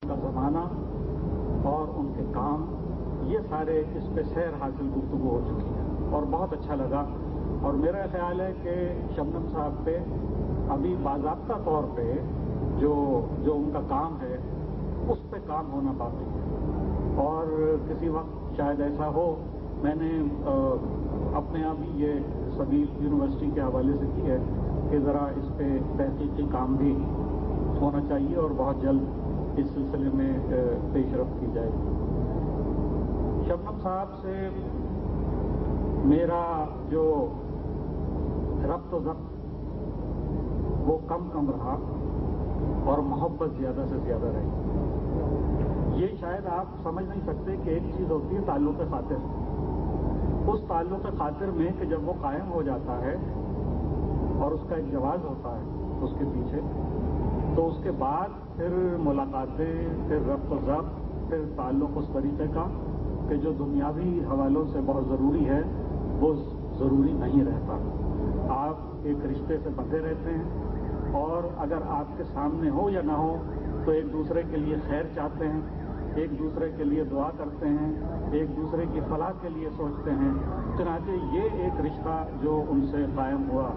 का ज़माना और उनके काम, ये सारे इस पे सैर हासिल गुफ्तगू हो चुकी है और बहुत अच्छा लगा। और मेरा ख्याल है कि शबनम साहब पे अभी बाज़ाब्ता तौर पे जो उनका काम है उस पे काम होना बाकी है और किसी वक्त शायद ऐसा हो। मैंने अपने आप ही ये सबील यूनिवर्सिटी के हवाले से की है कि ज़रा इस पे तहकीकी काम भी होना चाहिए और बहुत जल्द इस सिलसिले में पेशरफ्त की जाए। शबनम साहब से मेरा जो रब्त ज़ब्त वो कम रहा और मोहब्बत ज़्यादा से ज़्यादा रही। ये शायद आप समझ नहीं सकते कि एक चीज़ होती है ताल्लुक़ खातिर। उस ताल्लुक़ खातिर में कि जब वो कायम हो जाता है और उसका एक जवाज़ होता है उसके पीछे, तो उसके बाद फिर मुलाकातें, फिर रब्त ज़ब्त, फिर ताल्लुक़ उस तरीक़े का कि जो दुनियावी हवालों से बहुत ज़रूरी है वो ज़रूरी नहीं रहता। आप एक रिश्ते से बंधे रहते हैं और अगर आपके सामने हो या ना हो तो एक दूसरे के लिए खैर चाहते हैं, एक दूसरे के लिए दुआ करते हैं, एक दूसरे की फलाह के लिए सोचते हैं। चुनांचे ये एक रिश्ता जो उनसे कायम हुआ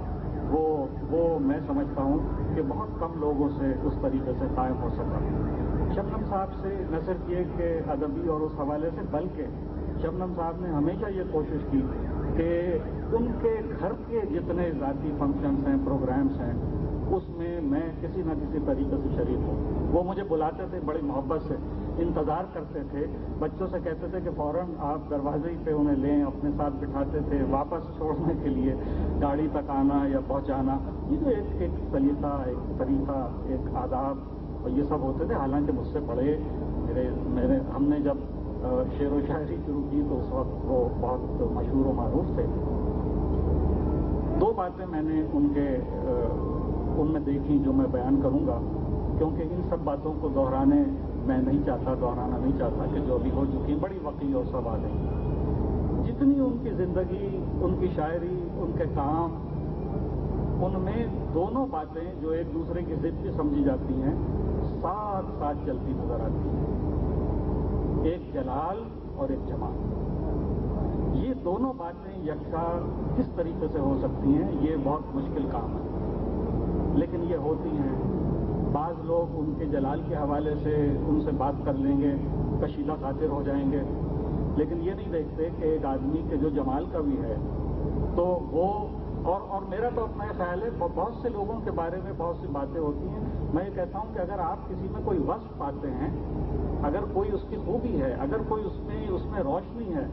वो मैं समझता हूँ कि बहुत कम लोगों से उस तरीके से कायम हो सका। शबनम साहब से न सिर्फ ये कि अदबी और उस हवाले से, बल्कि शबनम साहब ने हमेशा ये कोशिश की कि उनके घर के जितने ज़ाती फंक्शंस हैं, प्रोग्राम्स हैं, उसमें मैं किसी न किसी तरीके से शरीक हूँ। वो मुझे बुलाते थे बड़ी मोहब्बत से, इंतज़ार करते थे, बच्चों से कहते थे कि फ़ौरन आप दरवाजे पे उन्हें लें, अपने साथ बिठाते थे, वापस छोड़ने के लिए गाड़ी तक आना या पहुँचाना। ये जो एक सलीका, एक तरीका, एक आदाब और ये सब होते थे। हालांकि मुझसे बड़े मेरे हमने जब शेर व शायरी शुरू की तो उस वक्त वो बहुत मशहूर व मारूफ थे। दो बातें मैंने उनमें देखी जो मैं बयान करूंगा, क्योंकि इन सब बातों को दोहराना नहीं चाहता कि जो अभी हो चुकी बड़ी वक़ी और सवाल है। जितनी उनकी ज़िंदगी, उनकी शायरी, उनके काम, उनमें दोनों बातें जो एक दूसरे की ज़िद की समझी जाती हैं साथ साथ चलती नजर आती हैं। एक जलाल और एक जमाल, ये दोनों बातें यकसा किस तरीके से हो सकती हैं, ये बहुत मुश्किल काम है, लेकिन ये होती हैं। बाज़ लोग उनके जलाल के हवाले से उनसे बात कर लेंगे, कशीदा खातिर हो जाएंगे, लेकिन ये नहीं देखते कि एक आदमी के जो जमाल का भी है तो वो और मेरा तो अपना ख्याल है, बहुत से लोगों के बारे में बहुत सी बातें होती हैं। मैं ये कहता हूं कि अगर आप किसी में कोई वस्फ पाते हैं, अगर कोई उसकी खूबी है, अगर कोई उसमें रोशनी है,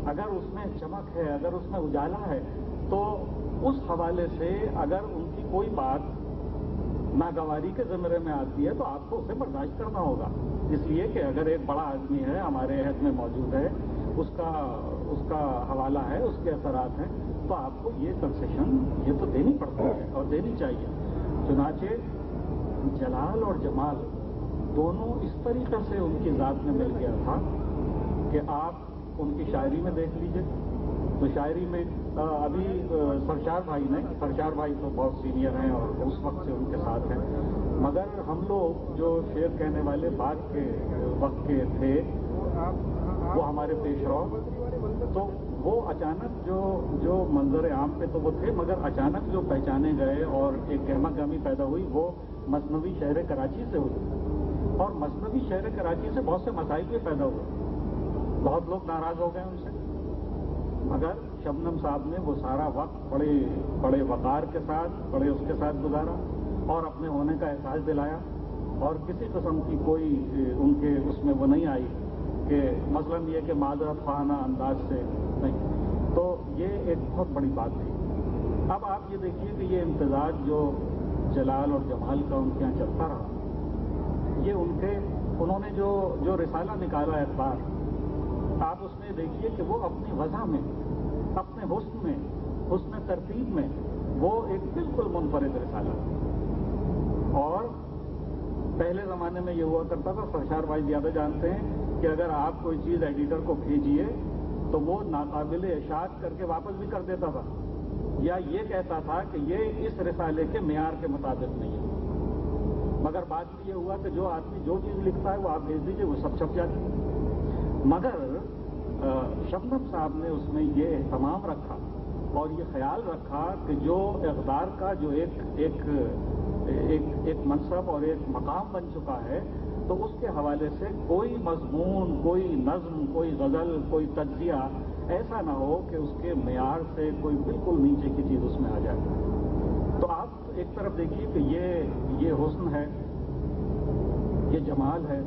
अगर उसमें चमक है, अगर उसमें उजाला है, तो उस हवाले से अगर उनकी कोई बात नागवारी के ज़मरे में आती है तो आपको उसे बर्दाश्त करना होगा। इसलिए कि अगर एक बड़ा आदमी है, हमारे अहद में मौजूद है, उसका हवाला है, उसके असरात हैं, तो आपको ये कंसेशन ये तो देनी पड़ती है और देनी चाहिए। चुनाचे जलाल और जमाल दोनों इस तरीके से उनकी ज़ात में मिल गया था कि आप उनकी शायरी में देख लीजिए। तो शायरी में अभी सरशार भाई तो बहुत सीनियर हैं और उस वक्त से उनके साथ हैं, मगर हम लोग जो शेर कहने वाले बाद के वक्त के थे वो हमारे पेशरो, तो वो अचानक जो मंजर आम पे तो वो थे, मगर अचानक जो पहचाने गए और एक गहमा गहमी पैदा हुई वो मसनवी शहर कराची से हुई। और मसनवी शहर कराची से बहुत से मसाइल भी पैदा हुए, बहुत लोग नाराज हो गए उनसे, मगर शबनम साहब ने वो सारा वक्त बड़े वकार के साथ, बड़े उसके साथ गुजारा और अपने होने का एहसास दिलाया और किसी किस्म की कोई उनके उसमें वो नहीं आई कि मसलन ये कि माजरत ख़ाना अंदाज से नहीं। तो ये एक बहुत बड़ी बात थी। अब आप ये देखिए कि ये इम्तिजाज जो जलाल और जमाल का उनके यहाँ चलता रहा, ये उन्होंने जो रिसाला निकाला अखबार, आप उसमें देखिए कि वो अपनी वजह में, अपने हुस्न तरतीब में वो एक बिल्कुल मुनफरिद रिसाला। और पहले ज़माने में ये हुआ करता था, सरशार भाई ज़्यादा जानते हैं कि अगर आप कोई चीज़ एडिटर को भेजिए तो वो नाकाबिल इशाअत करके वापस भी कर देता था, या ये कहता था कि ये इस रिसाले के मेयार के मुताबिक नहीं है। मगर बात ये हुआ कि जो आदमी जो चीज़ लिखता है वो आप भेज दीजिए, वो सब छप जाती है। मगर शबनम साहब ने उसमें ये एहतमाम रखा और ये ख्याल रखा कि जो इक़्तिदार का जो एक मनसब और एक मकाम बन चुका है, तो उसके हवाले से कोई मजमून, कोई नज़्म, कोई गज़ल, कोई तज्ज़िया ऐसा ना हो कि उसके मेयार से कोई बिल्कुल नीचे की चीज़ उसमें आ जाए। तो आप एक तरफ देखिए कि ये हुस्न है, ये जमाल है,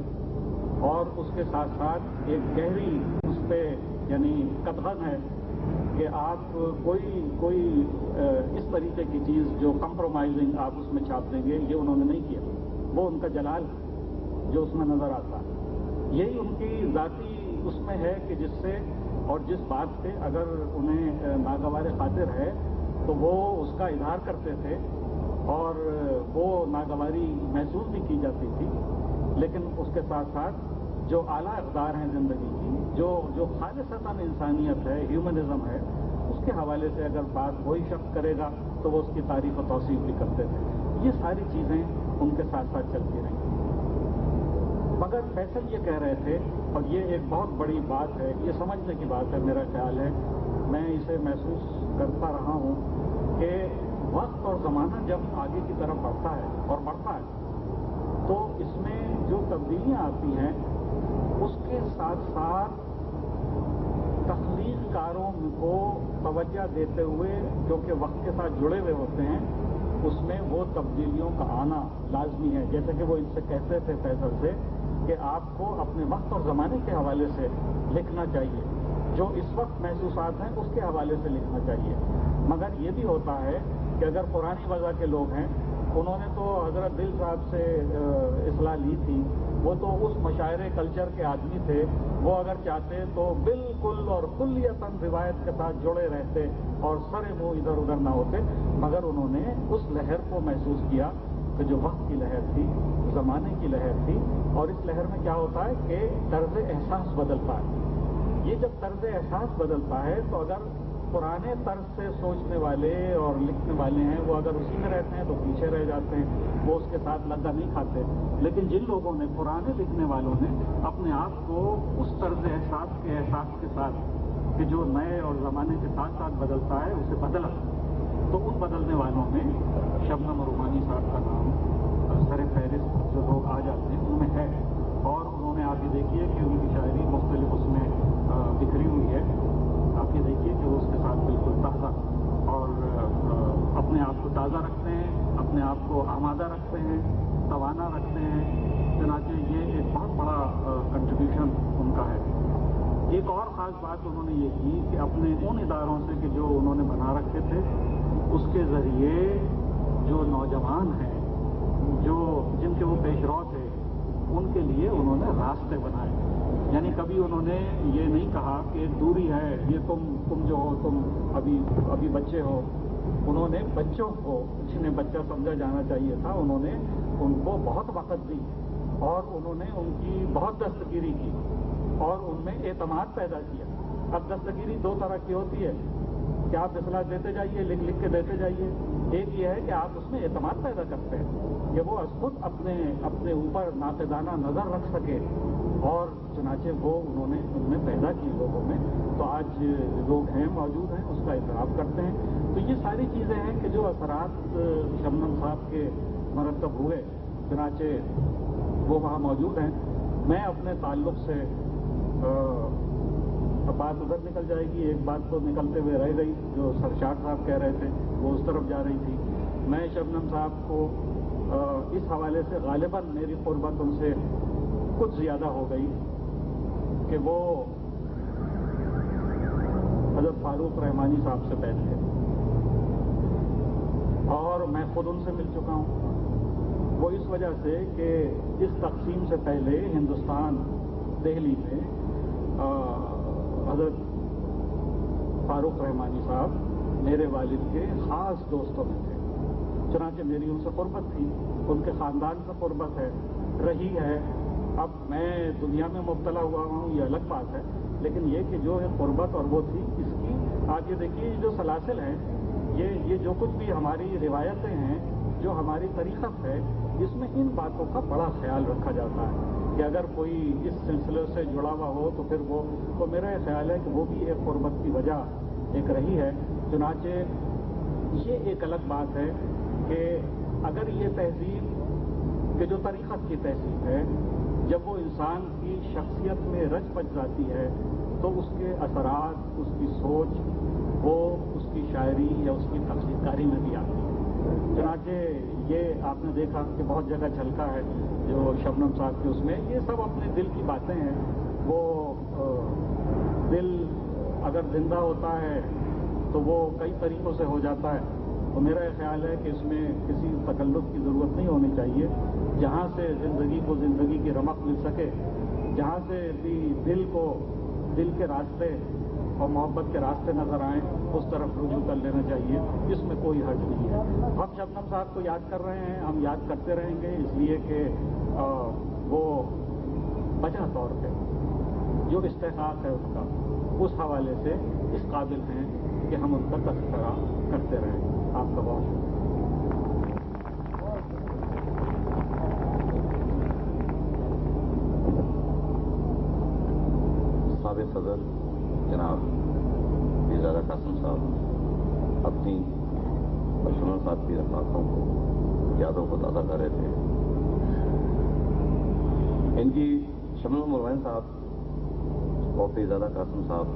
और उसके साथ साथ एक गहरी उस पर यानी कदगन है कि आप कोई इस तरीके की चीज़ जो कंप्रोमाइजिंग आप उसमें छाप देंगे, ये उन्होंने नहीं किया। वो उनका जलाल जो उसमें नज़र आता है, यही उनकी ज़ाती उसमें है कि जिससे और जिस बात पे अगर उन्हें नागवार खातिर है तो वो उसका इजहार करते थे और वो नागवारी महसूस भी की जाती थी। लेकिन उसके साथ साथ जो आला इक़्तिदार हैं ज़िंदगी की, जो खालिसतन इंसानियत है, ह्यूमनिज़्म है, उसके हवाले से अगर बात कोई शख्स करेगा तो वो उसकी तारीफ़ और तौसीफ़ भी करते थे। ये सारी चीज़ें उनके साथ साथ चलती रहीं। मगर फैसल ये कह रहे थे, और ये एक बहुत बड़ी बात है, ये समझने की बात है, मेरा ख्याल है, मैं इसे महसूस करता रहा हूँ कि वक्त और ज़माना जब आगे की तरफ बढ़ता है और बढ़ता है तो इसमें जो तब्दीलियाँ आती हैं उसके साथ साथ तख्लीक़कारों को तवज्जो देते हुए, क्योंकि वक्त के साथ जुड़े हुए होते हैं, उसमें वो तब्दीलियों का आना लाजमी है। जैसे कि वो इनसे कहते थे फैसल से कि आपको अपने वक्त और ज़माने के हवाले से लिखना चाहिए, जो इस वक्त महसूसात हैं उसके हवाले से लिखना चाहिए। मगर ये भी होता है कि अगर पुरानी वज़ह के लोग हैं, उन्होंने तो हज़रत दिल साहब से इस्लाह ली थी, वो तो उस मशायरे कल्चर के आदमी थे, वो अगर चाहते तो बिल्कुल और कुल्लियतन रिवायत के साथ जुड़े रहते और सरे मुँह इधर उधर ना होते। मगर उन्होंने उस लहर को महसूस किया कि जो वक्त की लहर थी, ज़माने की लहर थी, और इस लहर में क्या होता है कि तर्ज़ एहसास बदलता है। ये जब तर्ज़ एहसास बदलता है तो अगर पुराने तर्ज से सोचने वाले और लिखने वाले हैं वो अगर उसी में रहते हैं तो पीछे रह जाते हैं, वो उसके साथ लग्गा नहीं खाते। लेकिन जिन लोगों ने, पुराने लिखने वालों ने अपने आप को उस तर्ज एहसास के साथ कि जो नए और ज़माने के साथ साथ बदलता है उसे बदला, तो उन बदलने वालों में शबनम रुमानी साहब का नाम सर फहरिस्त जो लोग आ जाते हैं उनमें है। और उन्होंने आप ये देखिए कि उनकी शायरी मुख्तलिफ उसमें बिखरी हुई है। आप ये देखिए कि वो उसके साथ बिल्कुल ताज़ा और अपने आप को ताज़ा रखते हैं, अपने आप को आमादा रखते हैं, तवाना रखते हैं। चनाचे ये एक बहुत बड़ा कंट्रीब्यूशन उनका है। एक और ख़ास बात उन्होंने ये की कि अपने उन इदारों से कि जो उन्होंने बना रखे थे, उसके ज़रिए जो नौजवान हैं, जो जिनके वो पेशरो थे, उनके लिए उन्होंने रास्ते बनाए। यानी कभी उन्होंने ये नहीं कहा कि एक दूरी है, ये तुम जो हो, तुम अभी बच्चे हो। उन्होंने बच्चों को, जिन्हें बच्चा समझा जाना चाहिए था, उन्होंने उनको बहुत वक़्त दी और उन्होंने उनकी बहुत दस्तगीरी की और उनमें एतमाद पैदा किया। अब दस्तगीरी दो तरह की होती है कि आप इस्लाह देते जाइए, लिख लिख के देते जाइए। एक ये है कि आप उसमें एतमाद पैदा करते हैं कि वो खुद अपने ऊपर नाक़िदाना नज़र रख सके, और चुनाचे वो उन्होंने उनमें पैदा की लोगों में। तो आज लोग हैं, मौजूद हैं, उसका इकरार करते हैं। तो ये सारी चीज़ें हैं कि जो असरात शबनम साहब के मरतब हुए, चुनाचे वो वहाँ मौजूद हैं। मैं अपने ताल्लुक़ से बात उधर निकल जाएगी, एक बात तो निकलते हुए रह गई जो सरशाद साहब कह रहे थे, वो उस तरफ जा रही थी। मैं शबनम साहब को इस हवाले से गालिबन मेरी क़ुर्बत उनसे कुछ ज़्यादा हो गई कि वो हज़रत फारूक रहमानी साहब से बैठ गए और मैं खुद उनसे मिल चुका हूँ। वो इस वजह से कि इस तक़सीम से पहले हिंदुस्तान, दिल्ली में हज़रत फारूक रहमानी साहब मेरे वालिद के ख़ास दोस्तों में थे। चुनांचे मेरी उनसे क़ुर्बत थी, उनके ख़ानदान से क़ुर्बत है, रही है। अब मैं दुनिया में मुब्तला हुआ हूँ, ये अलग बात है, लेकिन ये कि जो क़ुर्बत और वो थी, इसकी आप ये देखिए, जो सलासिल हैं, ये जो कुछ भी हमारी रिवायतें हैं, जो हमारी तरीक़त है, जिसमें इन बातों का बड़ा ख्याल रखा जाता है कि अगर कोई इस सिलसिले से जुड़ा हुआ हो तो फिर वो, तो मेरा ख्याल है कि वो भी एक गुर्बत की वजह एक रही है। चुनाचे ये एक अलग बात है कि अगर ये तहजीब के जो तरीक़त की तहजीब है, जब वो इंसान की शख्सियत में रच बच जाती है तो उसके असरात, उसकी सोच, वो उसकी शायरी या उसकी तख्लीकारी में भी आती है। चुनाचे ये आपने देखा कि बहुत जगह झलका है जो शबनम साहब के उसमें, ये सब अपने दिल की बातें हैं। वो दिल अगर जिंदा होता है तो वो कई तरीक़ों से हो जाता है। तो मेरा ख्याल है कि इसमें किसी तकल्लुफ़ की ज़रूरत नहीं होनी चाहिए। जहाँ से ज़िंदगी को ज़िंदगी की रमक मिल सके, जहाँ से भी दिल को दिल के रास्ते और मोहब्बत के रास्ते नज़र आएँ, उस तरफ रुजू कर लेना चाहिए। इसमें कोई हर्ज नहीं है। हम शबनम साहब को याद कर रहे हैं, हम याद करते रहेंगे, इसलिए कि वो वजह तौर पे जो इस्तेकाक है उसका, उस हवाले से इस काबिल हैं कि हम उनका तज़किरा करते रहें। आपका बहुत शुक्रिया। साबिक़ सदर जनाब पीरज़ादा कासिम साहब अपनी और शबनम साहब की रफ़ाक़ों को, यादों को ताज़ा कर रहे थे। इनकी शबनम मुरवैन साहब और पीरज़ादा कासिम साहब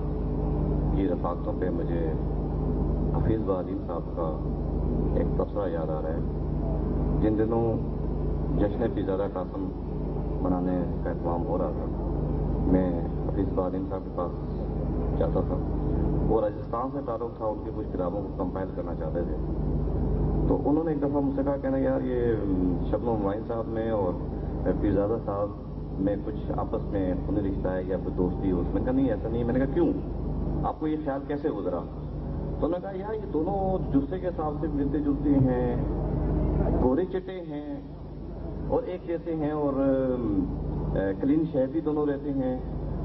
की रफ़ाक़तों पे मुझे हफीज़ बालीम साहब का एक तबसरा याद आ रहा है। जिन दिनों जश्न पीरज़ादा कासिम मनाने का एहतमाम हो रहा था, मैं हफीज़ बालीम साहब के पास जाता था। वो राजस्थान से ताल्लुक़ था, उनकी कुछ किताबों को कंपाइल करना चाहते थे। तो उन्होंने एक दफ़ा मुझसे कहा, कहना यार ये शबनम मुरवैन साहब में और पीरज़ादा साहब में कुछ आपस में खूनी रिश्ता है या कोई दोस्ती हो। उसने कहा नहीं ऐसा नहीं। मैंने कहा क्यों, आपको ये ख्याल कैसे गुजरा? तो उन्होंने कहा यार ये दोनों जुस्से के हिसाब से मिलते जुलते हैं, गोरे चिट्टे हैं और एक जैसे हैं और क्लीन शेव भी दोनों रहते हैं।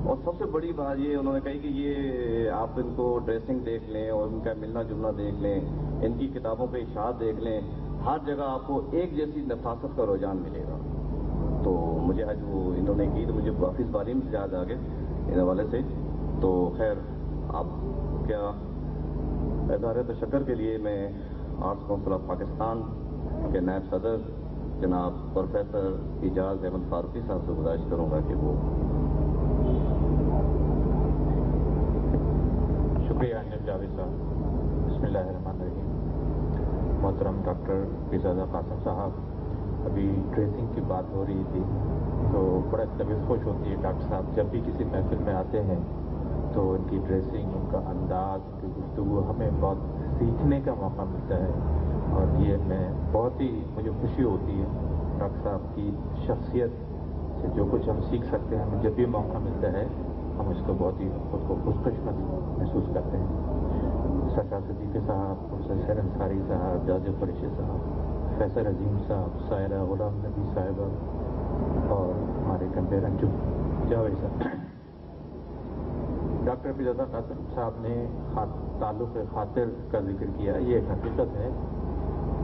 और सबसे बड़ी बात ये उन्होंने कही कि ये आप इनको ड्रेसिंग देख लें और इनका मिलना जुलना देख लें, इनकी किताबों पे इशार देख लें, हर जगह आपको एक जैसी नफासत का रुझान मिलेगा। तो मुझे आज वो इन्होंने की तो मुझे हफीज़ बालीम से याद आ गए इन हवाले से। तो खैर आप क्या इज़हार तशक्कुर के लिए मैं आर्ट्स काउंसिल ऑफ पाकिस्तान के नायब सदर जनाब प्रोफेसर इजाज़ अहमद फारूकी साहब से गुजारिश करूँगा कि वो। शुक्रिया अंजन जावेद साहब। बिस्मिल्लाहिर्रहमानिर्रहीम। मोहतरम डॉक्टर पीरज़ादा कासिम साहब, अभी ड्रेसिंग की बात हो रही थी तो बड़ा तबीयत खुश होती है डॉक्टर साहब जब भी किसी महफिल में आते हैं तो उनकी ड्रेसिंग, उनका अंदाज, उनकी गुफ्तगू हमें बहुत सीखने का मौका मिलता है। और ये मैं बहुत ही मुझे खुशी होती है डॉक्टर साहब की शख्सियत से जो कुछ हम सीख सकते हैं, हमें जब भी मौका मिलता है हम इसको बहुत ही खुद को खुशकिस्मत महसूस करते हैं। सरकार सदीक़ साहब, प्रोफेसर अंसारी साहब, जाज़िब कुरैशी साहब, फैसल अजीम साहब, सायरा गुलाम नबी साहिबा और हमारे कंपेयर अंजुम जावेद साहब। डॉक्टर पीरज़ादा कासिम साहब ने ताल्लुक़ खातिर का जिक्र किया। ये एक हकीकत है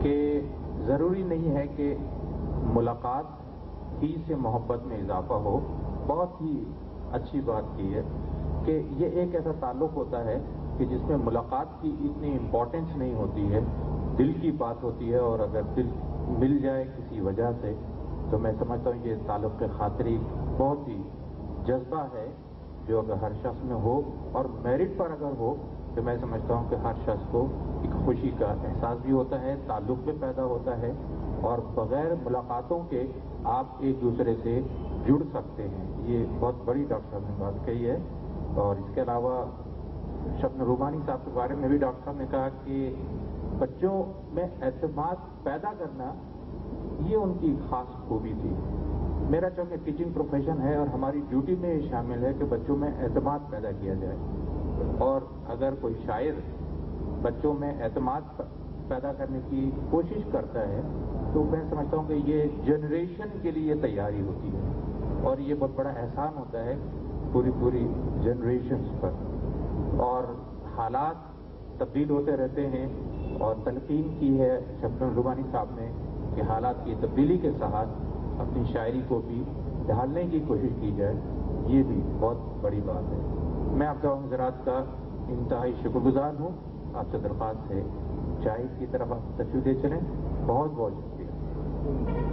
कि ज़रूरी नहीं है कि मुलाकात ही से मोहब्बत में इजाफा हो। बहुत ही अच्छी बात की है कि ये एक ऐसा ताल्लुक़ होता है कि जिसमें मुलाकात की इतनी इम्पोर्टेंस नहीं होती है, दिल की बात होती है। और अगर दिल मिल जाए किसी वजह से तो मैं समझता हूँ कि ताल्लुक़ खातिरी बहुत ही जज्बा है जो अगर हर शख्स में हो और मेरिट पर अगर हो तो मैं समझता हूँ कि हर शख्स को एक खुशी का एहसास भी होता है, ताल्लुक़ भी पैदा होता है और बग़ैर मुलाकातों के आप एक दूसरे से जुड़ सकते हैं। ये बहुत बड़ी डॉक्टर साहब ने बात कही है। और इसके अलावा शबनम रूमानी साहब के बारे में भी डॉक्टर साहब ने कहा कि बच्चों में एतमाद पैदा करना ये उनकी खास खूबी थी। मेरा चूँकि टीचिंग प्रोफेशन है और हमारी ड्यूटी में ये शामिल है कि बच्चों में एतमाद पैदा किया जाए। और अगर कोई शायर बच्चों में एतमाद पैदा करने की कोशिश करता है तो मैं समझता हूँ कि ये जनरेशन के लिए तैयारी होती है और ये बहुत बड़ा एहसान होता है पूरी जनरेशन्स पर। और हालात तब्दील होते रहते हैं और तलकीन की है शबनम रूमानी साहब ने کہ حالات کی تبدیلی کے ساتھ اپنی شاعری کو بھی ڈھالنے کی کوشش کی جائے، یہ بھی بہت بڑی بات ہے۔ میں آپ تمام حضرات کا انتہائی شکر گزار ہوں۔ آپ سے درخواست ہے چائے کی طرف آپ تشریف لے چلیں۔ بہت بہت شکریہ۔